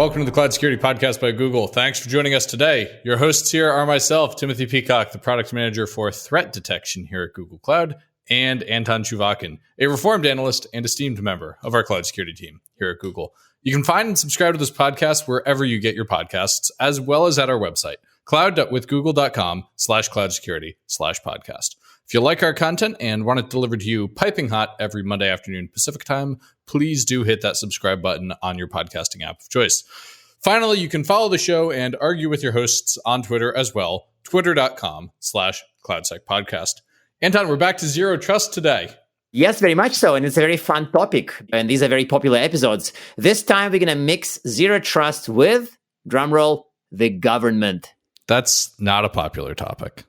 Welcome to the Cloud Security Podcast by Google. Thanks for joining us today. Your hosts here are myself, Timothy Peacock, the product manager for threat detection here at Google Cloud, and Anton Chuvakin, a reformed analyst and esteemed member of our cloud security team here at Google. You can find and subscribe to this podcast wherever you get your podcasts, as well as at our website, cloud.withgoogle.com/cloudsecurity/podcast. If you like our content and want it delivered to you piping hot every Monday afternoon Pacific time, please do hit that subscribe button on your podcasting app of choice. Finally, you can follow the show and argue with your hosts on Twitter as well, twitter.com/cloudsecpodcast. Anton, we're back to Zero Trust today. Yes, very much so. And it's a very fun topic. And these are very popular episodes. This time, we're going to mix Zero Trust with, drumroll, the government. That's not a popular topic.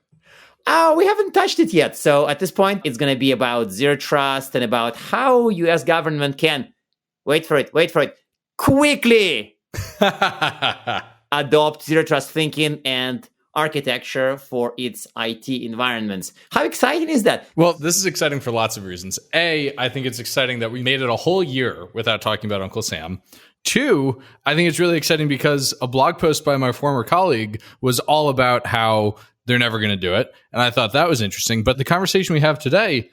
Oh, we haven't touched it yet. So at this point, it's going to be about Zero Trust and about how U.S. government can, wait for it, quickly adopt Zero Trust thinking and architecture for its IT environments. How exciting is that? Well, this is exciting for lots of reasons. A, I think it's exciting that we made it a whole year without talking about Uncle Sam. Two, I think it's really exciting because a blog post by my former colleague was all about how they're never going to do it. And I thought that was interesting. But the conversation we have today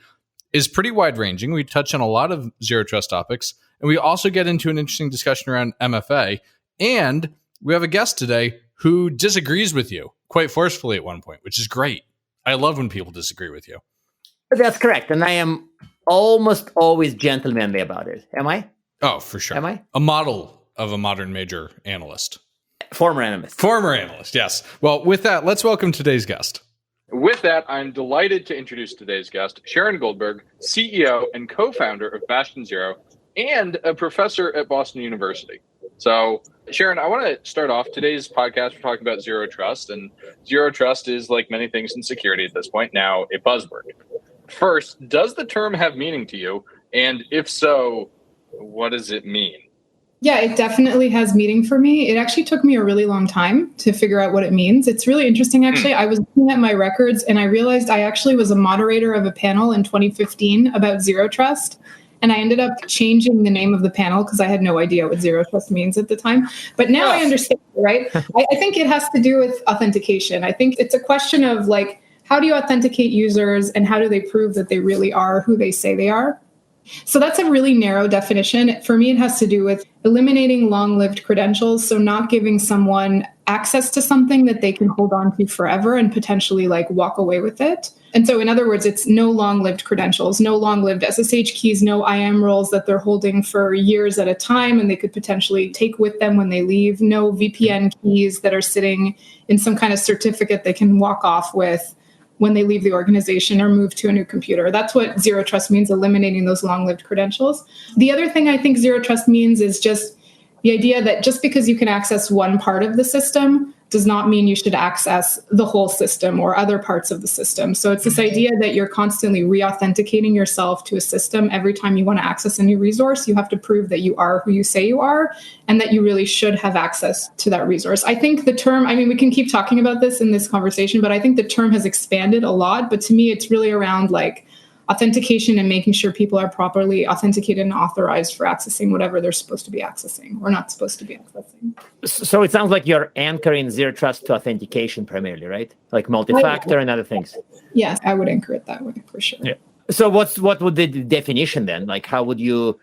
is pretty wide-ranging. We touch on a lot of Zero Trust topics. And we also get into an interesting discussion around MFA. And we have a guest today who disagrees with you quite forcefully at one point, which is great. I love when people disagree with you. That's correct. And I am almost always gentlemanly about it. Am I? Oh, for sure. Am I? A model of a modern major analyst. Former analyst. Former analyst, yes. Well, with that, let's welcome today's guest. With that, I'm delighted to introduce today's guest, Sharon Goldberg, CEO and co-founder of Bastion Zero and a professor at Boston University. So, Sharon, I want to start off today's podcast. We're talking about Zero Trust, and Zero Trust is, like many things in security at this point, now a buzzword. First, does the term have meaning to you? And if so, what does it mean? Yeah, it definitely has meaning for me. It actually took me a really long time to figure out what it means. It's really interesting, actually. I was looking at my records and I realized I actually was a moderator of a panel in 2015 about Zero Trust. And I ended up changing the name of the panel because I had no idea what Zero Trust means at the time. But now I understand, right? I think it has to do with authentication. I think it's a question of like, how do you authenticate users and how do they prove that they really are who they say they are? So that's a really narrow definition. For me, it has to do with eliminating long-lived credentials. So not giving someone access to something that they can hold on to forever and potentially like walk away with it. And so in other words, it's no long-lived credentials, no long-lived SSH keys, no IAM roles that they're holding for years at a time and they could potentially take with them when they leave, no VPN keys that are sitting in some kind of certificate they can walk off with when they leave the organization or move to a new computer. That's what Zero Trust means, eliminating those long-lived credentials. The other thing I think Zero Trust means is just the idea that just because you can access one part of the system does not mean you should access the whole system or other parts of the system. So it's this idea that you're constantly re-authenticating yourself to a system every time you want to access a new resource. You have to prove that you are who you say you are and that you really should have access to that resource. I think the term, I mean, we can keep talking about this in this conversation, but I think the term has expanded a lot. But to me, it's really around like authentication and making sure people are properly authenticated and authorized for accessing whatever they're supposed to be accessing or not supposed to be accessing. So it sounds like you're anchoring Zero Trust to authentication primarily, right? Like multi-factor and other things. Yes, I would anchor it that way for sure. Yeah. So what would the definition then? Like how would you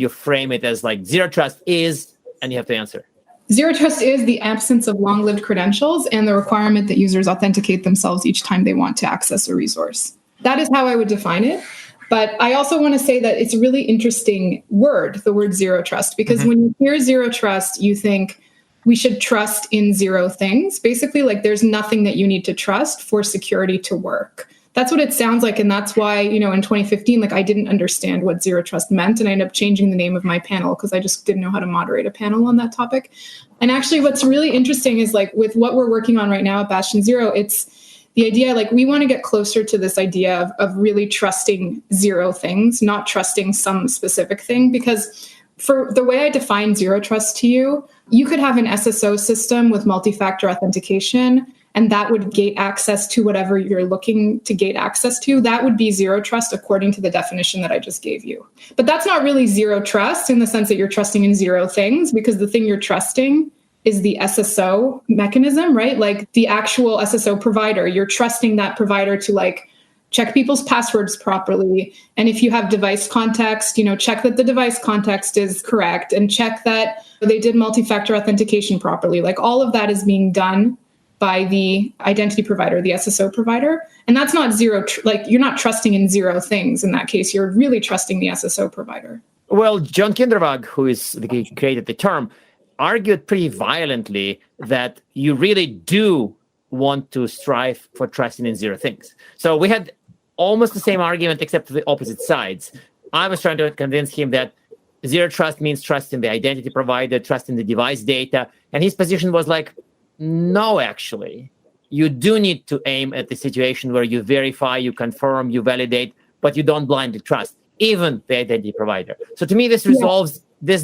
frame it as like Zero Trust is, and you have to answer? Zero Trust is the absence of long-lived credentials and the requirement that users authenticate themselves each time they want to access a resource. That is how I would define it. But I also want to say that it's a really interesting word, the word Zero Trust, because when you hear Zero Trust, you think we should trust in zero things. Basically, like there's nothing that you need to trust for security to work. That's what it sounds like. And that's why, in 2015, like I didn't understand what Zero Trust meant. And I ended up changing the name of my panel because I just didn't know how to moderate a panel on that topic. And actually, what's really interesting is like with what we're working on right now at Bastion Zero, it's the idea, like we want to get closer to this idea of really trusting zero things, not trusting some specific thing. Because for the way I define Zero Trust to you, you could have an SSO system with multi-factor authentication and that would gate access to whatever you're looking to gate access to, that would be zero trust according to the definition that I just gave you. But that's not really zero trust in the sense that you're trusting in zero things, because the thing you're trusting is the SSO mechanism, right? Like the actual SSO provider, you're trusting that provider to like check people's passwords properly. And if you have device context, check that the device context is correct and check that they did multi-factor authentication properly. Like all of that is being done by the identity provider, the SSO provider. And that's not zero, like you're not trusting in zero things in that case. You're really trusting the SSO provider. Well, John Kindervag, who created the term, argued pretty violently that you really do want to strive for trusting in zero things. So we had almost the same argument, except for the opposite sides. I was trying to convince him that zero trust means trust in the identity provider, trust in the device data. And his position was like, no, actually, you do need to aim at the situation where you verify, you confirm, you validate, but you don't blindly trust, even the identity provider. So to me, this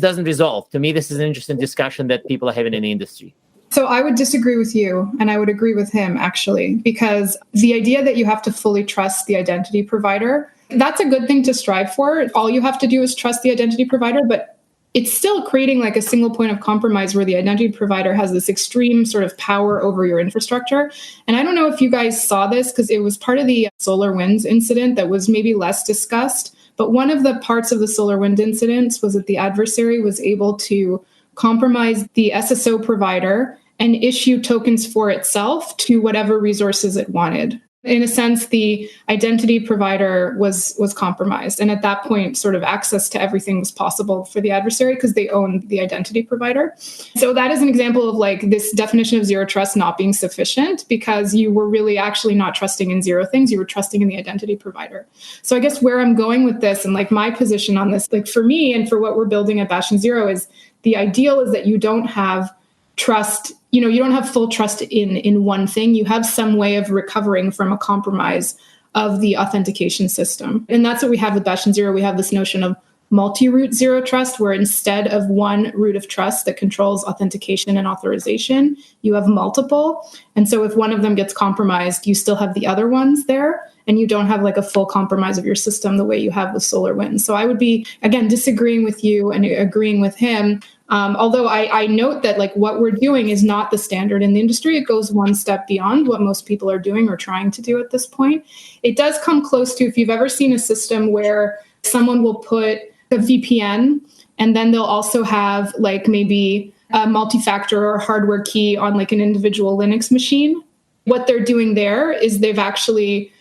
doesn't resolve. To me, this is an interesting discussion that people are having in the industry. So I would disagree with you, and I would agree with him, actually, because the idea that you have to fully trust the identity provider, that's a good thing to strive for. All you have to do is trust the identity provider, but it's still creating like a single point of compromise where the identity provider has this extreme sort of power over your infrastructure. And I don't know if you guys saw this because it was part of the SolarWinds incident that was maybe less discussed. But one of the parts of the SolarWinds incidents was that the adversary was able to compromise the SSO provider and issue tokens for itself to whatever resources it wanted. In a sense, the identity provider was compromised. And at that point, sort of access to everything was possible for the adversary because they owned the identity provider. So that is an example of like this definition of zero trust not being sufficient because you were really actually not trusting in zero things. You were trusting in the identity provider. So I guess where I'm going with this and like my position on this, like for me and for what we're building at Bastion Zero is the ideal is that you don't have trust, you don't have full trust in one thing. You have some way of recovering from a compromise of the authentication system. And that's what we have with Bastion Zero. We have this notion of multi-root zero trust, where instead of one root of trust that controls authentication and authorization, you have multiple. And so if one of them gets compromised, you still have the other ones there, and you don't have like a full compromise of your system the way you have with SolarWinds. So I would be, again, disagreeing with you and agreeing with him. Although I note that like what we're doing is not the standard in the industry. It goes one step beyond what most people are doing or trying to do at this point. It does come close to, if you've ever seen a system where someone will put a VPN and then they'll also have like maybe a multi-factor or hardware key on like an individual Linux machine. What they're doing there is they've actually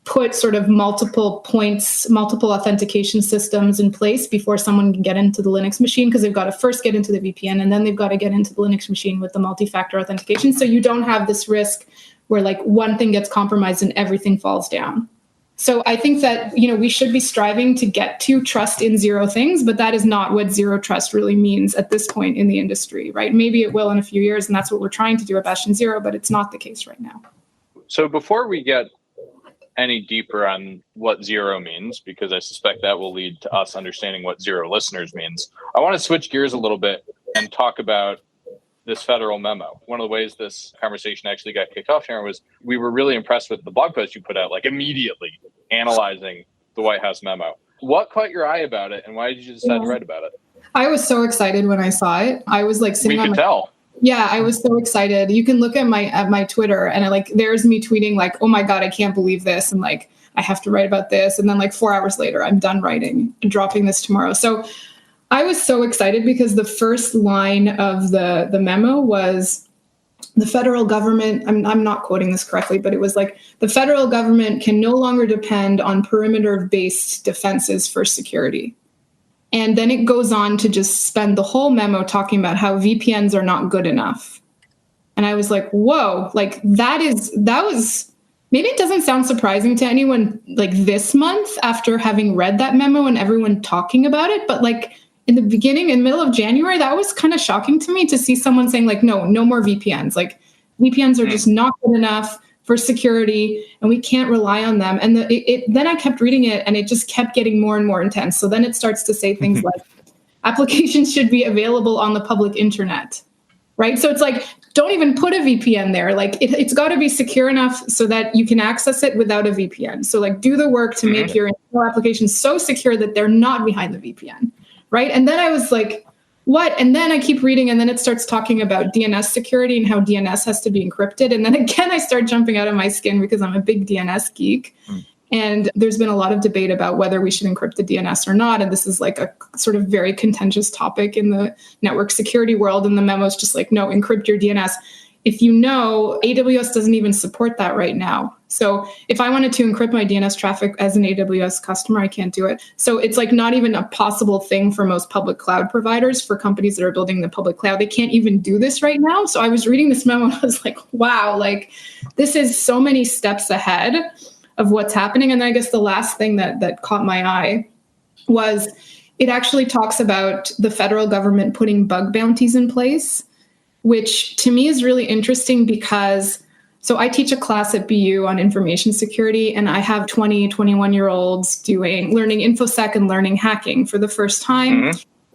put sort of multiple authentication systems in place before someone can get into the Linux machine, because they've got to first get into the VPN and then they've got to get into the Linux machine with the multi-factor authentication. So you don't have this risk where like one thing gets compromised and everything falls down. So I think that, we should be striving to get to trust in zero things, but that is not what zero trust really means at this point in the industry, right? Maybe it will in a few years, and that's what we're trying to do at Bastion Zero, but it's not the case right now. So before we get any deeper on what zero means, because I suspect that will lead to us understanding what zero listeners means, I want to switch gears a little bit and talk about this federal memo. One of the ways this conversation actually got kicked off, Sharon, was we were really impressed with the blog post you put out, like immediately analyzing the White House memo. What caught your eye about it, and why did you decide to write about it? I was so excited when I saw it. I was like sitting on tell. Yeah, I was so excited. You can look at my Twitter and there's me tweeting like, oh my God, I can't believe this. And like, I have to write about this. And then like 4 hours later, I'm done writing and dropping this tomorrow. So I was so excited because the first line of the memo was the federal government, I'm not quoting this correctly, but it was like the federal government can no longer depend on perimeter-based defenses for security. And then it goes on to just spend the whole memo talking about how VPNs are not good enough. And I was like, whoa, like that was, maybe it doesn't sound surprising to anyone like this month after having read that memo and everyone talking about it. But like in the beginning and middle of January, that was kind of shocking to me to see someone saying like, no more VPNs. Like VPNs are just not good enough for security, and we can't rely on them. And then I kept reading it, and it just kept getting more and more intense. So then it starts to say things like, applications should be available on the public internet. right? So it's like, don't even put a VPN there. Like it's got to be secure enough so that you can access it without a VPN. So like do the work to make your internal applications so secure that they're not behind the VPN, right? And then I was like, what? And then I keep reading, and then it starts talking about DNS security and how DNS has to be encrypted. And then again, I start jumping out of my skin because I'm a big DNS geek. And there's been a lot of debate about whether we should encrypt the DNS or not. And this is like a sort of very contentious topic in the network security world. And the memo is just like, no, encrypt your DNS. If you know, AWS doesn't even support that right now. So if I wanted to encrypt my DNS traffic as an AWS customer, I can't do it. So it's like not even a possible thing for most public cloud providers, for companies that are building the public cloud. They can't even do this right now. So I was reading this memo and I was like, wow, like this is so many steps ahead of what's happening. And I guess the last thing that caught my eye was it actually talks about the federal government putting bug bounties in place, which to me is really interesting because, so I teach a class at BU on information security, and I have 20, 21-year-olds learning InfoSec and learning hacking for the first time.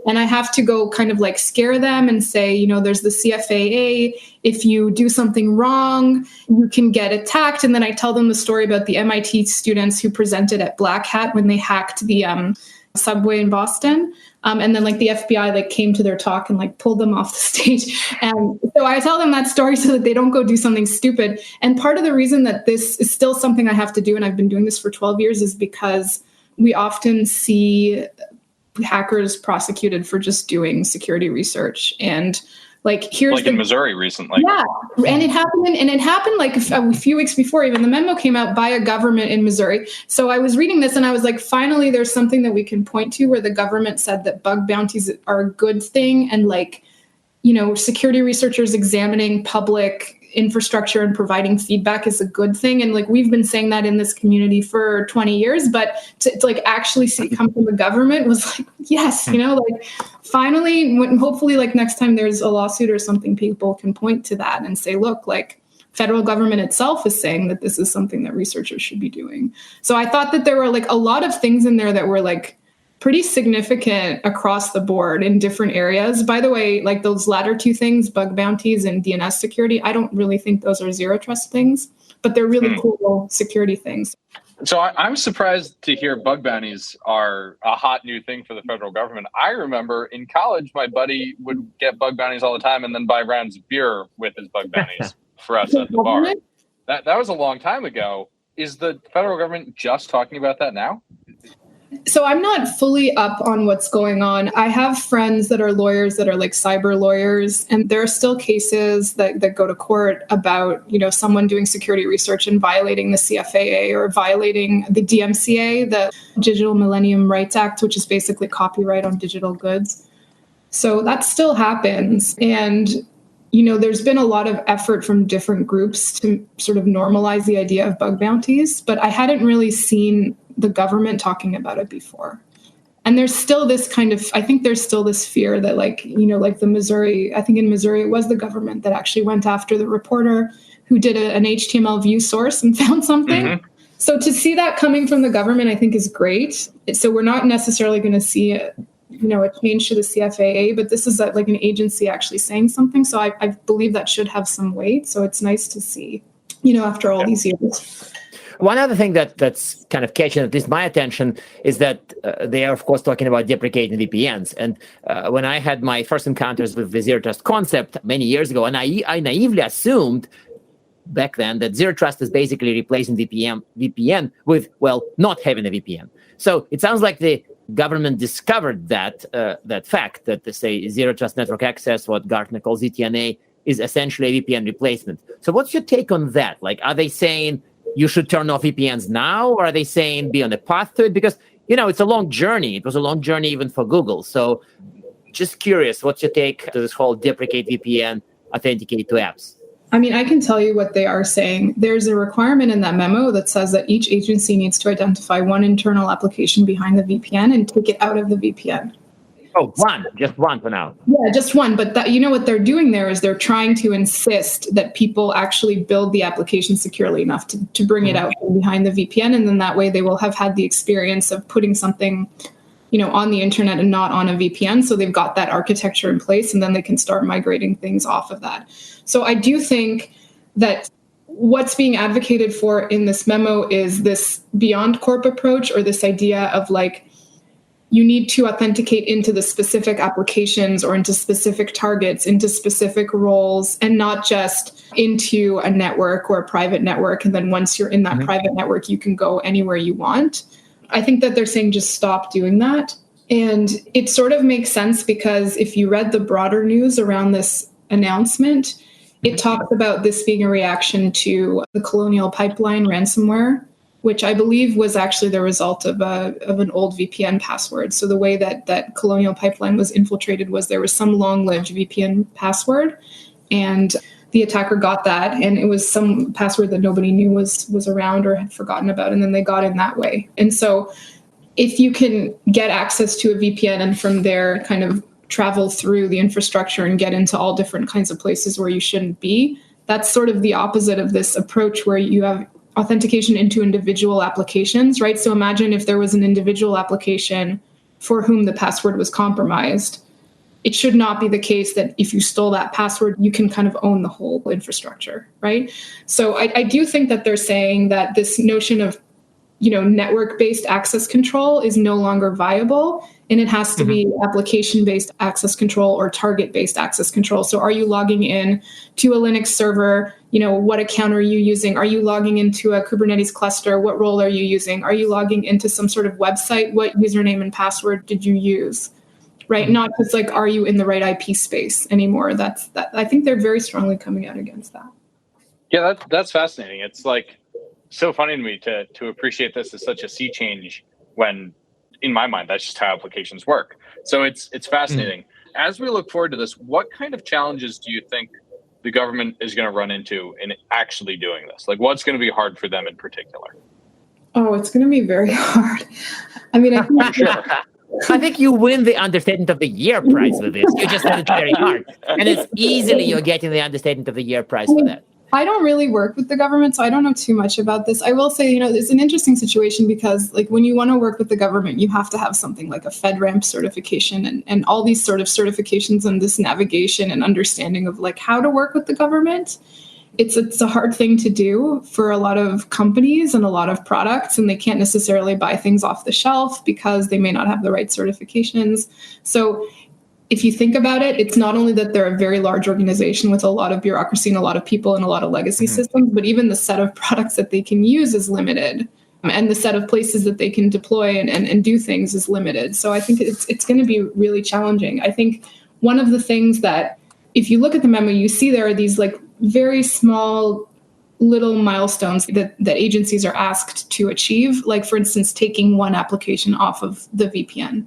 And I have to go kind of like scare them and say, you know, there's the CFAA. If you do something wrong, you can get attacked. And then I tell them the story about the MIT students who presented at Black Hat when they hacked the subway in Boston. And then like the FBI like came to their talk and like pulled them off the stage. And so I tell them that story so that they don't go do something stupid. And part of the reason that this is still something I have to do, and I've been doing this for 12 years, is because we often see hackers prosecuted for just doing security research. And like here's like in Missouri recently. Yeah. And it happened like a few weeks before even the memo came out by a government in Missouri. So I was reading this and I was like, finally, there's something that we can point to where the government said that bug bounties are a good thing. And like, you know, security researchers examining public infrastructure and providing feedback is a good thing. And like, we've been saying that in this community for 20 years, but to like actually see it come from the government was like, yes, you know, like finally, hopefully like next time there's a lawsuit or something, people can point to that and say, look, like federal government itself is saying that this is something that researchers should be doing. So I thought that there were like a lot of things in there that were like pretty significant across the board in different areas. By the way, like those latter two things, bug bounties and DNS security, I don't really think those are zero trust things, but they're really cool security things. So I'm surprised to hear bug bounties are a hot new thing for the federal government. I remember in college, my buddy would get bug bounties all the time and then buy rounds of beer with his bug bounties for us at the bar. That was a long time ago. Is the federal government just talking about that now? So I'm not fully up on what's going on. I have friends that are lawyers that are like cyber lawyers, and there are still cases that go to court about, you know, someone doing security research and violating the CFAA or violating the DMCA, the Digital Millennium Rights Act, which is basically copyright on digital goods. So that still happens. And, you know, there's been a lot of effort from different groups to sort of normalize the idea of bug bounties, but I hadn't really seen the government talking about it before. And there's still this kind of, I think there's still this fear that like, you know, like in Missouri, it was the government that actually went after the reporter who did an HTML view source and found something. So to see that coming from the government, I think is great. So we're not necessarily going to see a change to the CFAA, but this is like an agency actually saying something. So I believe that should have some weight. So it's nice to see, you know, after all these years. One other thing that's kind of catching at least my attention is that they are, of course, talking about deprecating VPNs. And when I had my first encounters with the zero trust concept many years ago, and I naively assumed back then that zero trust is basically replacing VPN with, well, not having a VPN. So it sounds like the government discovered that fact that they say zero trust network access, what Gartner calls ZTNA, is essentially a VPN replacement. So what's your take on that? Like, are they saying you should turn off VPNs now, or are they saying be on the path to it? Because, you know, it's a long journey. It was a long journey even for Google. So just curious, what's your take to this whole deprecate VPN, authenticate to apps? I mean, I can tell you what they are saying. There's a requirement in that memo that says that each agency needs to identify one internal application behind the VPN and take it out of the VPN. Oh, just one for now. Yeah, just one. But that, you know, what they're doing there is they're trying to insist that people actually build the application securely enough to bring it out from behind the VPN. And then that way they will have had the experience of putting something, on the internet and not on a VPN. So they've got that architecture in place, and then they can start migrating things off of that. So I do think that what's being advocated for in this memo is this beyond corp approach, or this idea of like, you need to authenticate into the specific applications or into specific targets, into specific roles, and not just into a network or a private network. And then once you're in that private network, you can go anywhere you want. I think that they're saying just stop doing that. And it sort of makes sense, because if you read the broader news around this announcement, it talks about this being a reaction to the Colonial Pipeline ransomware, which I believe was actually the result of an old VPN password. So the way that Colonial Pipeline was infiltrated was there was some long-lived VPN password, and the attacker got that, and it was some password that nobody knew was around or had forgotten about, and then they got in that way. And so if you can get access to a VPN and from there kind of travel through the infrastructure and get into all different kinds of places where you shouldn't be, that's sort of the opposite of this approach where you have authentication into individual applications, right? So imagine if there was an individual application for whom the password was compromised. It should not be the case that if you stole that password, you can kind of own the whole infrastructure, right? So I do think that they're saying that this notion of, network-based access control is no longer viable, and it has to be application-based access control or target-based access control. So are you logging in to a Linux server? What account are you using? Are you logging into a Kubernetes cluster? What role are you using? Are you logging into some sort of website? What username and password did you use? Right? Not just like, are you in the right IP space anymore? That I think they're very strongly coming out against that. Yeah, that's fascinating. It's like so funny to me to appreciate this as such a sea change when, in my mind, that's just how applications work. So it's fascinating. As we look forward to this, what kind of challenges do you think the government is going to run into in actually doing this? Like, what's going to be hard for them in particular? Oh, it's going to be very hard. I mean, I think you win the Understatement of the Year prize with this. You just said it's very hard. And it's easily you're getting the Understatement of the Year prize for that. I don't really work with the government, so I don't know too much about this. I will say, it's an interesting situation because like when you want to work with the government, you have to have something like a FedRAMP certification and all these sort of certifications and this navigation and understanding of like how to work with the government. It's a hard thing to do for a lot of companies and a lot of products, and they can't necessarily buy things off the shelf because they may not have the right certifications. So if you think about it, it's not only that they're a very large organization with a lot of bureaucracy and a lot of people and a lot of legacy systems, but even the set of products that they can use is limited. And the set of places that they can deploy and do things is limited. So I think it's going to be really challenging. I think one of the things that, if you look at the memo, you see there are these like very small little milestones that agencies are asked to achieve. Like, for instance, taking one application off of the VPN.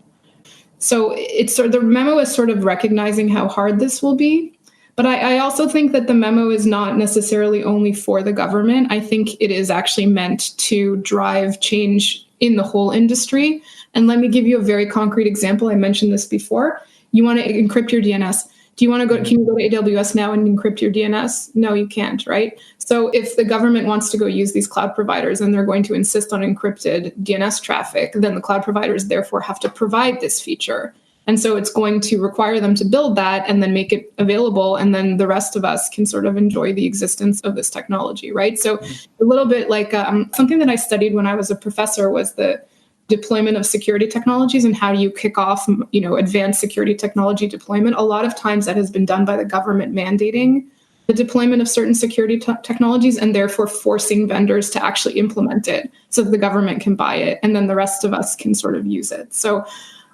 So the memo is sort of recognizing how hard this will be. But I also think that the memo is not necessarily only for the government. I think it is actually meant to drive change in the whole industry. And let me give you a very concrete example. I mentioned this before. You want to encrypt your DNS. Can you go to AWS now and encrypt your DNS? No, you can't, right? So if the government wants to go use these cloud providers and they're going to insist on encrypted DNS traffic, then the cloud providers therefore have to provide this feature. And so it's going to require them to build that and then make it available. And then the rest of us can sort of enjoy the existence of this technology, right? So a little bit like something that I studied when I was a professor was the deployment of security technologies and how do you kick off, advanced security technology deployment. A lot of times that has been done by the government mandating the deployment of certain security technologies and therefore forcing vendors to actually implement it so that the government can buy it and then the rest of us can sort of use it. So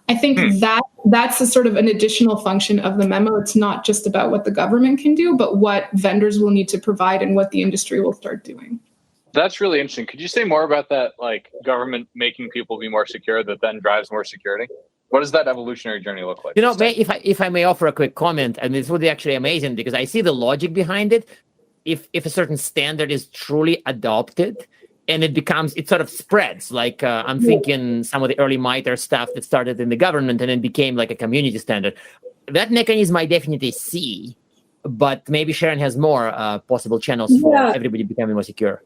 I think that's a sort of an additional function of the memo. It's not just about what the government can do, but what vendors will need to provide and what the industry will start doing. That's really interesting. Could you say more about that, like government making people be more secure that then drives more security? What does that evolutionary journey look like? If I may offer a quick comment, and this would be actually amazing because I see the logic behind it. If a certain standard is truly adopted and it sort of spreads, like I'm thinking some of the early MITRE stuff that started in the government and then became like a community standard. That mechanism I definitely see, but maybe Sharon has more possible channels for everybody becoming more secure.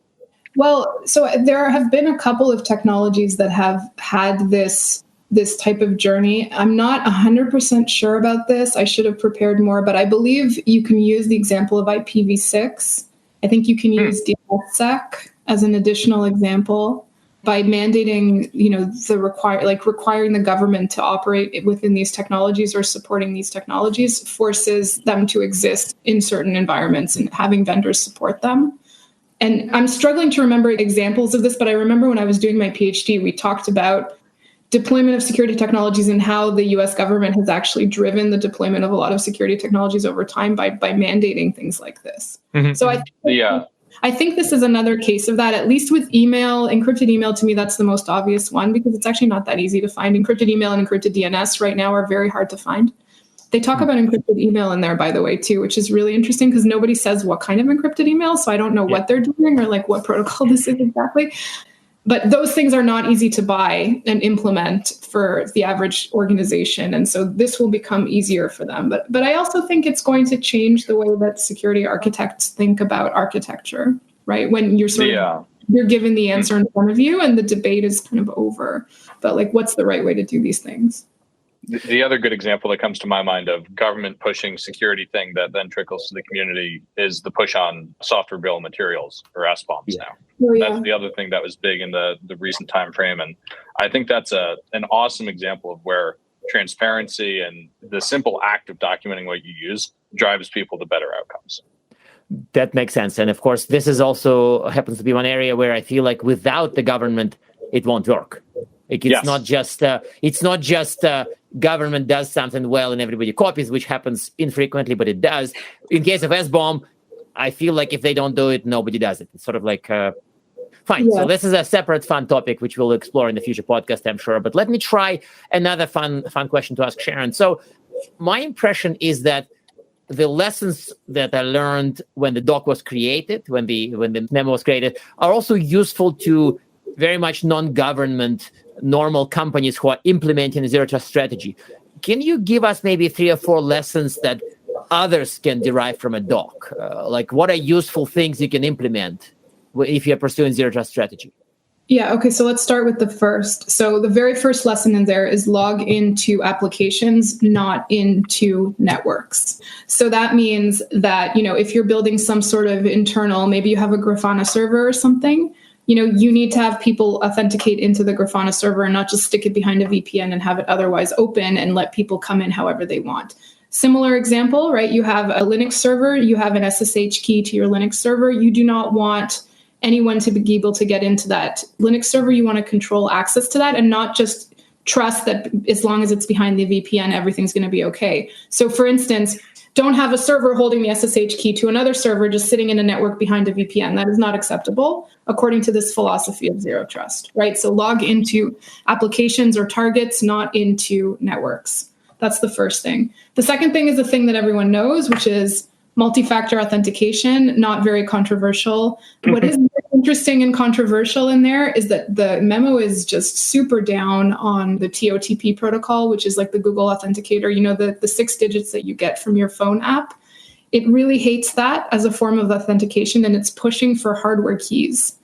Well, so there have been a couple of technologies that have had this this type of journey. I'm not 100% sure about this. I should have prepared more, but I believe you can use the example of IPv6. I think you can use DNSSEC as an additional example by mandating, requiring the government to operate within these technologies or supporting these technologies forces them to exist in certain environments and having vendors support them. And I'm struggling to remember examples of this, but I remember when I was doing my PhD, we talked about deployment of security technologies and how the US government has actually driven the deployment of a lot of security technologies over time by mandating things like this. Mm-hmm. So I think this is another case of that, at least with email. Encrypted email, to me, that's the most obvious one because it's actually not that easy to find. Encrypted email and encrypted DNS right now are very hard to find. They talk about encrypted email in there, by the way, too, which is really interesting because nobody says what kind of encrypted email. So I don't know what they're doing or like what protocol this is exactly. But those things are not easy to buy and implement for the average organization. And so this will become easier for them. But I also think it's going to change the way that security architects think about architecture, right? When you're you're given the answer in front of you and the debate is kind of over. But like, what's the right way to do these things? The other good example that comes to my mind of government pushing security thing that then trickles to the community is the push on software bill of materials, or SBOMs now. Oh, yeah. That's the other thing that was big in the recent time frame. And I think that's an awesome example of where transparency and the simple act of documenting what you use drives people to better outcomes. That makes sense. And of course, this is also happens to be one area where I feel like without the government, it won't work. Like it's not just government does something well and everybody copies, which happens infrequently, but it does. In case of SBOM, I feel like if they don't do it, nobody does it. It's sort of like, fine. Yeah. So this is a separate fun topic, which we'll explore in the future podcast, I'm sure. But let me try another fun question to ask Sharon. So my impression is that the lessons that I learned when the doc was created, when the memo was created, are also useful to very much non-government normal companies who are implementing a zero trust strategy. Can you give us maybe 3 or 4 lessons that others can derive from a doc? Like what are useful things you can implement if you're pursuing zero trust strategy? Yeah. Okay. So let's start with the first. So the very first lesson in there is log into applications, not into networks. So that means that, if you're building some sort of internal, maybe you have a Grafana server or something, you need to have people authenticate into the Grafana server and not just stick it behind a VPN and have it otherwise open and let people come in however they want. Similar example, right? You have a Linux server, you have an SSH key to your Linux server. You do not want anyone to be able to get into that Linux server. You want to control access to that and not just trust that as long as it's behind the VPN, everything's going to be okay. So for instance, don't have a server holding the SSH key to another server just sitting in a network behind a VPN. That is not acceptable according to this philosophy of zero trust, right? So log into applications or targets, not into networks. That's the first thing. The second thing is the thing that everyone knows, which is multi-factor authentication, not very controversial. What is interesting and controversial in there is that the memo is just super down on the TOTP protocol, which is like the Google Authenticator, the 6 digits that you get from your phone app. It really hates that as a form of authentication, and it's pushing for hardware keys.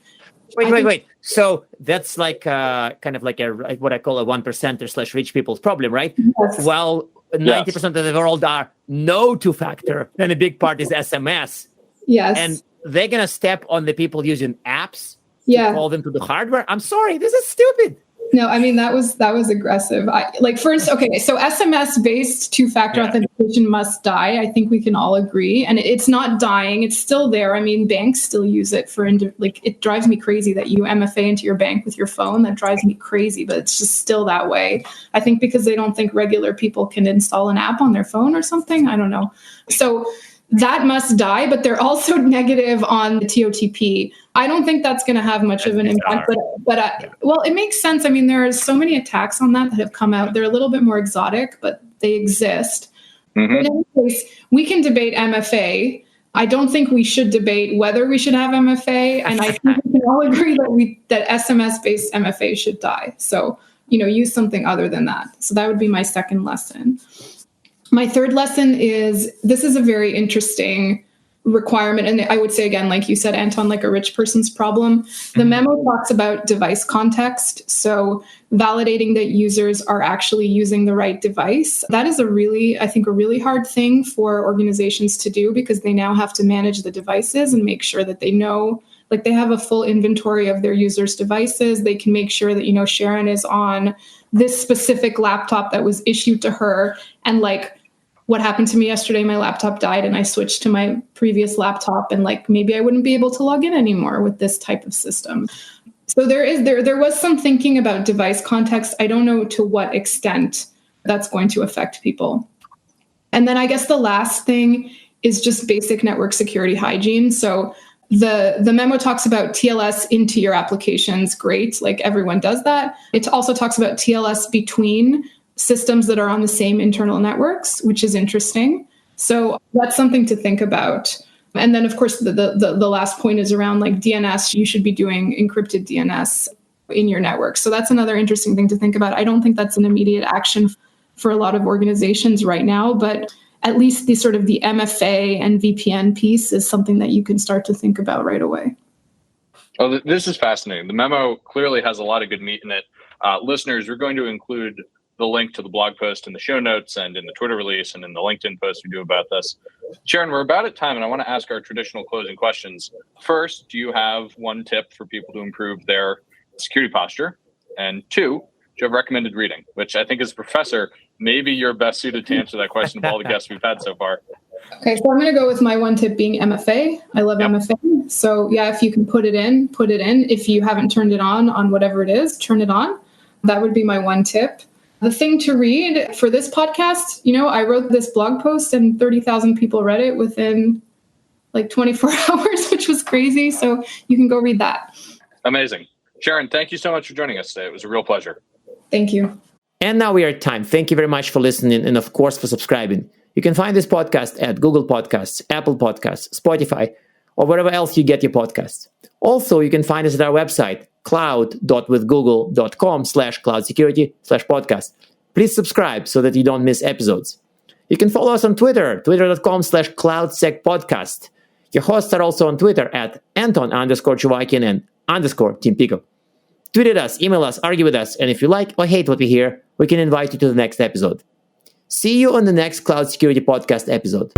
Wait. So that's like kind of like what I call a 1%er / rich people's problem, right? Yes. Well, 90% of the world are no two-factor, and a big part is SMS. Yes. And they're going to step on the people using apps to call them to the hardware. I'm sorry, this is stupid. No, I mean, that was aggressive. So SMS-based two-factor authentication must die. I think we can all agree. And it's not dying. It's still there. I mean, banks still use it it drives me crazy that you MFA into your bank with your phone. That drives me crazy, but it's just still that way. I think because they don't think regular people can install an app on their phone or something. I don't know. So that must die, but they're also negative on the TOTP. I don't think that's going to have much of an impact, well, it makes sense. I mean, there are so many attacks on that have come out. They're a little bit more exotic, but they exist. Mm-hmm. In any case, we can debate MFA. I don't think we should debate whether we should have MFA, and I think we can all agree that SMS-based MFA should die. So, use something other than that. So that would be my second lesson. My third lesson is, this is a very interesting requirement. And I would say, again, like you said, Anton, like a rich person's problem. The memo talks about device context. So validating that users are actually using the right device. That is a really hard thing for organizations to do, because they now have to manage the devices and make sure that they know, like they have a full inventory of their users' devices. They can make sure that, Sharon is on this specific laptop that was issued to her. And like, what happened to me yesterday, my laptop died and I switched to my previous laptop, and like maybe I wouldn't be able to log in anymore with this type of system. So there was some thinking about device context. I don't know to what extent that's going to affect people. And then I guess the last thing is just basic network security hygiene. So the memo talks about TLS into your applications. Great, like everyone does that. It also talks about TLS between systems that are on the same internal networks, which is interesting. So that's something to think about. And then, of course, the last point is around like DNS. You should be doing encrypted DNS in your network. So that's another interesting thing to think about. I don't think that's an immediate action for a lot of organizations right now, but at least the sort of the MFA and VPN piece is something that you can start to think about right away. Oh, this is fascinating. The memo clearly has a lot of good meat in it. Listeners, we're going to include the link to the blog post in the show notes and in the Twitter release and in the LinkedIn post we do about this. Sharon, we're about at time, and I want to ask our traditional closing questions. First, do you have one tip for people to improve their security posture? And two, do you have recommended reading, which I think as a professor, maybe you're best suited to answer that question of all the guests we've had so far. Okay, so I'm going to go with my one tip being MFA. I love MFA. So yeah, if you can put it in. If you haven't turned it on whatever it is, turn it on. That would be my one tip. The thing to read for this podcast, I wrote this blog post and 30,000 people read it within like 24 hours, which was crazy. So you can go read that. Amazing. Sharon, thank you so much for joining us today. It was a real pleasure. Thank you. And now we are at time. Thank you very much for listening and, of course, for subscribing. You can find this podcast at Google Podcasts, Apple Podcasts, Spotify, or wherever else you get your podcasts. Also, you can find us at our website, cloud.withgoogle.com/cloudsecurity/podcast. Please subscribe so that you don't miss episodes. You can follow us on Twitter, twitter.com/cloudsecpodcast. Your hosts are also on Twitter at Anton_Chuvakian and _Team Pico. Tweet at us, email us, argue with us, and if you like or hate what we hear, we can invite you to the next episode. See you on the next Cloud Security Podcast episode.